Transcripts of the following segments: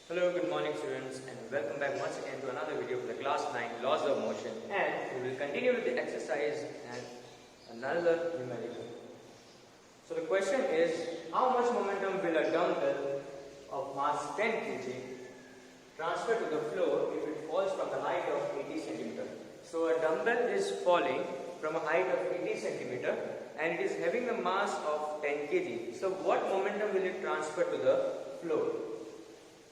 Hello, good morning students, and welcome back once again to another video for the class 9 laws of motion, and we will continue with the exercise and another numerical. So the question is, how much momentum will a dumbbell of mass 10 kg transfer to the floor if it falls from the height of 80 cm? So a dumbbell is falling from a height of 80 cm and it is having a mass of 10 kg. So what momentum will it transfer to the floor?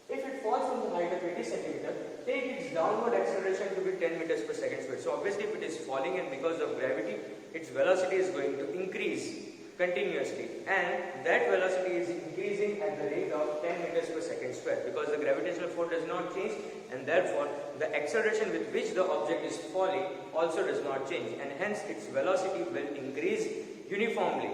If it falls from the height of 80 cm, take its downward acceleration to be 10 meters per second squared. So obviously if it is falling and because of gravity, its velocity is going to increase continuously, and that velocity is increasing at the rate of 10 meters per second squared because the gravitational force does not change, and therefore the acceleration with which the object is falling also does not change, and hence its velocity will increase uniformly.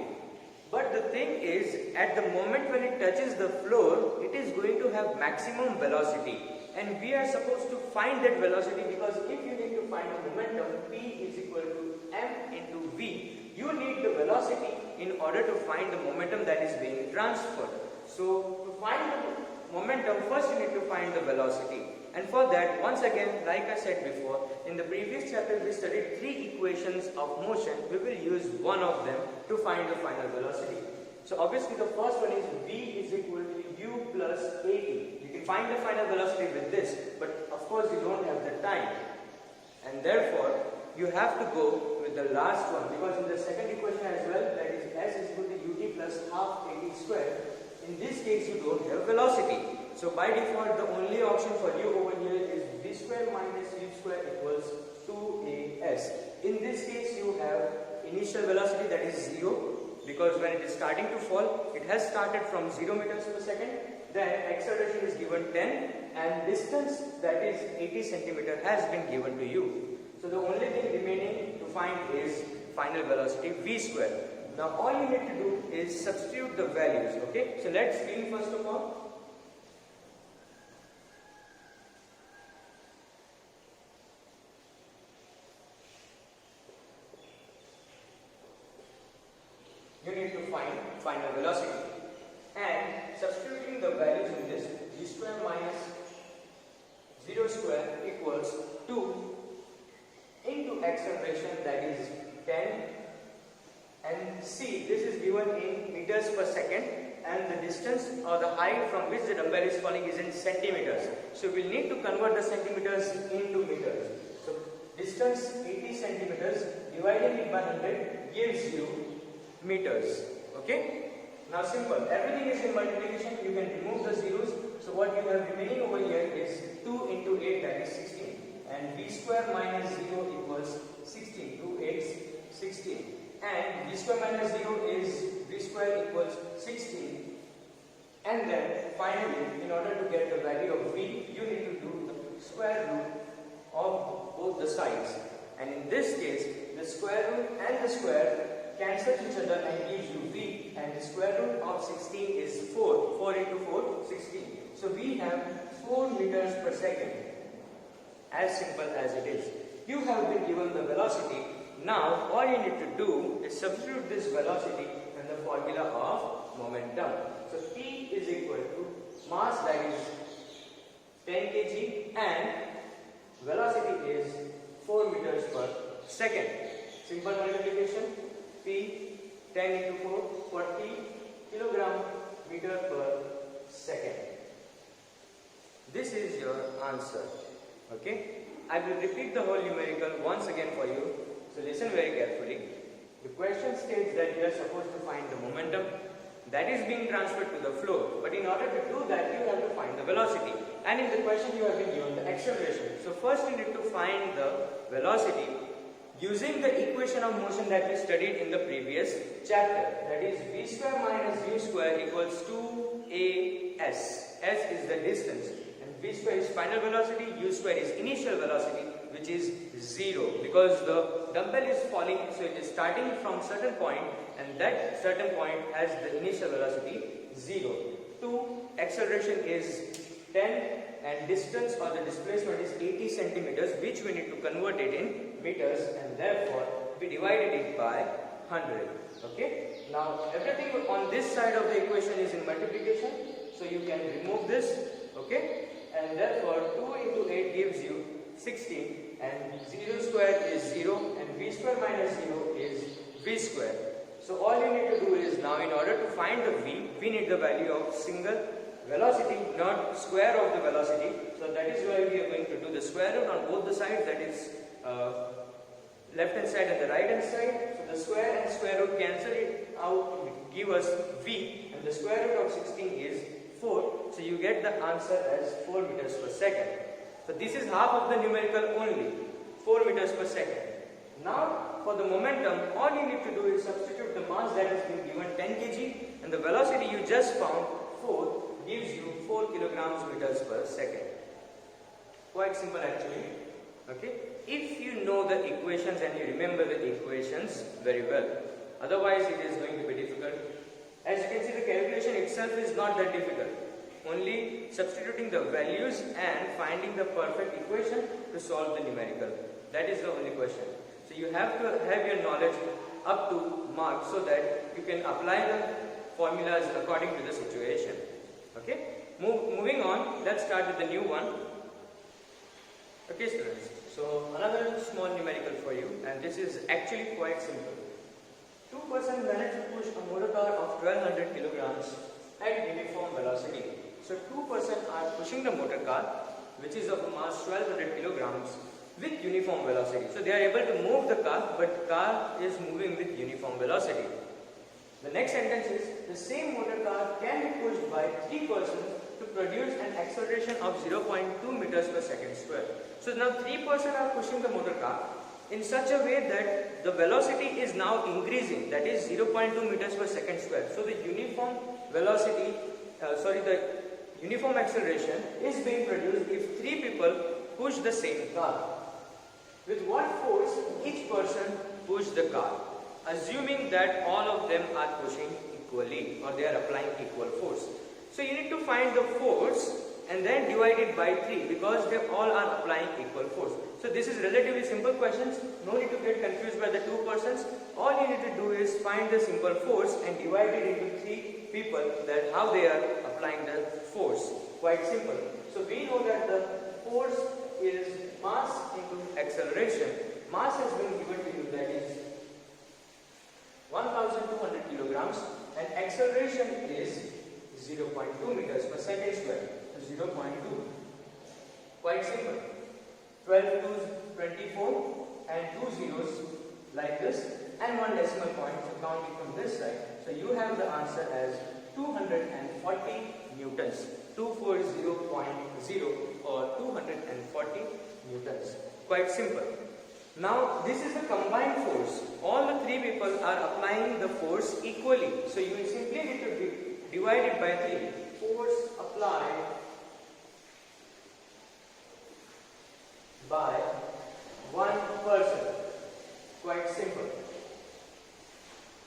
But the thing is, at the moment when it touches the floor, it is going to have maximum velocity, and we are supposed to find that velocity, because if you need to find a momentum, P is equal to m into v, you need the velocity in order to find the momentum that is being transferred. So to find the momentum, first you need to find the velocity, and for that, once again, like I said before, in the previous chapter we studied three equations of motion. We will use one of them to find the final velocity. So obviously the first one is v is equal to u plus at. You can find the final velocity with this, but of course you don't have the time, and therefore you have to go with the last one, because in the second equation as well, that is s is equal to ut plus half at squared. In this case you don't have velocity. So by default the only option for you over here is v square minus u square equals 2as. In this case you have initial velocity, that is 0, because when it is starting to fall, it has started from 0 meters per second, then acceleration is given 10, and distance, that is 80 centimeter, has been given to you. So the only thing remaining to find is final velocity v square. Now all you need to do is substitute the values, okay? So let's fill first of all. You need to find final velocity, and substituting the values in this, v square minus 0 square equals 2 into acceleration, that is 10, and see, this is given in meters per second, and the distance or the height from which the dumbbell is falling is in centimeters. So we'll need to convert the centimeters into meters. So distance 80 centimeters, dividing it by 100 gives you meters. Okay? Now simple, everything is in multiplication, you can remove the zeros. So what you have remaining over here is 2 into 8, that is 16, and v square minus 0 equals 16, 2 8 16, and v square minus 0 is v square equals 16, and then finally, in order to get the value of v, you need to do the square root of both the sides, and in this case the square root and the square cancel each other and gives you v, and the square root of 16 is 4. 4 into 4, 16. So we have 4 meters per second. As simple as it is. You have been given the velocity. Now all you need to do is substitute this velocity in the formula of momentum. So P is equal to mass, that is 10 kg, and velocity is 4 meters per second. Simple multiplication. P 10 into 4, 40 kilogram meter per second. This is your answer. Okay? I will repeat the whole numerical once again for you. So listen very carefully. The question states that you are supposed to find the momentum that is being transferred to the floor. But in order to do that, you have to find the velocity. And in the question you have been given the acceleration. So first you need to find the velocity using the equation of motion that we studied in the previous chapter, that is v square minus u square equals 2as. S is the distance, and v square is final velocity, u square is initial velocity, which is 0, because the dumbbell is falling, so it is starting from certain point, and that certain point has the initial velocity 0. 2, acceleration is 10, and distance or the displacement is 80 centimeters, which we need to convert it in meters, and therefore we divided it by 100. Okay? Now everything on this side of the equation is in multiplication, so you can remove this. Okay? 16 and 0 square is 0 and v square minus 0 is v square. So all you need to do is now, in order to find the v, we need the value of single velocity, not square of the velocity. So that is why we are going to do the square root on both the sides, that is left hand side and the right hand side. So the square and square root cancel it out to give us v, and the square root of 16 is 4. So you get the answer as 4 meters per second. So this is half of the numerical only, 4 meters per second. Now for the momentum, all you need to do is substitute the mass that has been given 10 kg and the velocity you just found 4 gives you 4 kilograms meters per second. Quite simple actually. Okay. If you know the equations and you remember the equations very well, otherwise it is going to be difficult. As you can see, the calculation itself is not that difficult. Only substituting the values and finding the perfect equation to solve the numerical. That is the only question. So you have to have your knowledge up to mark so that you can apply the formulas according to the situation. Okay. Moving on, let's start with the new one. Okay students, so another small numerical for you, and this is actually quite simple. Two persons managed to push a motor car of 1200 kilograms at uniform velocity. So two persons are pushing the motor car, which is of a mass 1200 kilograms with uniform velocity. So they are able to move the car, but the car is moving with uniform velocity. The next sentence is, the same motor car can be pushed by 3 persons to produce an acceleration of 0.2 meters per second square. So now 3 persons are pushing the motor car in such a way that the velocity is now increasing, that is 0.2 meters per second square. So the uniform velocity, the uniform acceleration is being produced if 3 people push the same car. With what force each person pushed the car? Assuming that all of them are pushing equally, or they are applying equal force. So you need to find the force and then divide it by 3, because they all are applying equal force. So this is relatively simple questions. No need to get confused by the 2 persons. All you need to do is find the simple force and divide it into 3 people, that how they are applying the force. Quite simple. So we know that the force is mass into acceleration. Mass has been given to you, that is 1200 kilograms, and acceleration is 0.2 meters per second square. So 0.2. Quite simple. 12 to 24 and 2 zeros like this, and 1 decimal point, so counting from this side. So you have the answer as 240 newtons. 240.0 or 240 newtons. Quite simple. Now this is the combined force. All the 3 people are applying the force equally. So you will simply need to divide it by 3. Force applied by 1 person. Quite simple.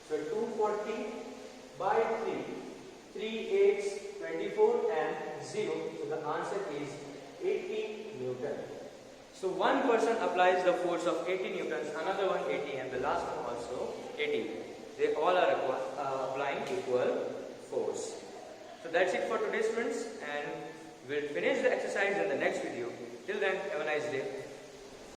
So 240 by 3. 3 8s 24 and 0. So the answer is 80 Newton. So one person applies the force of 80 newtons, another one 80, and the last one also 80. They all are applying equal force. So that's it for today, students, and we'll finish the exercise in the next video. Till then, have a nice day.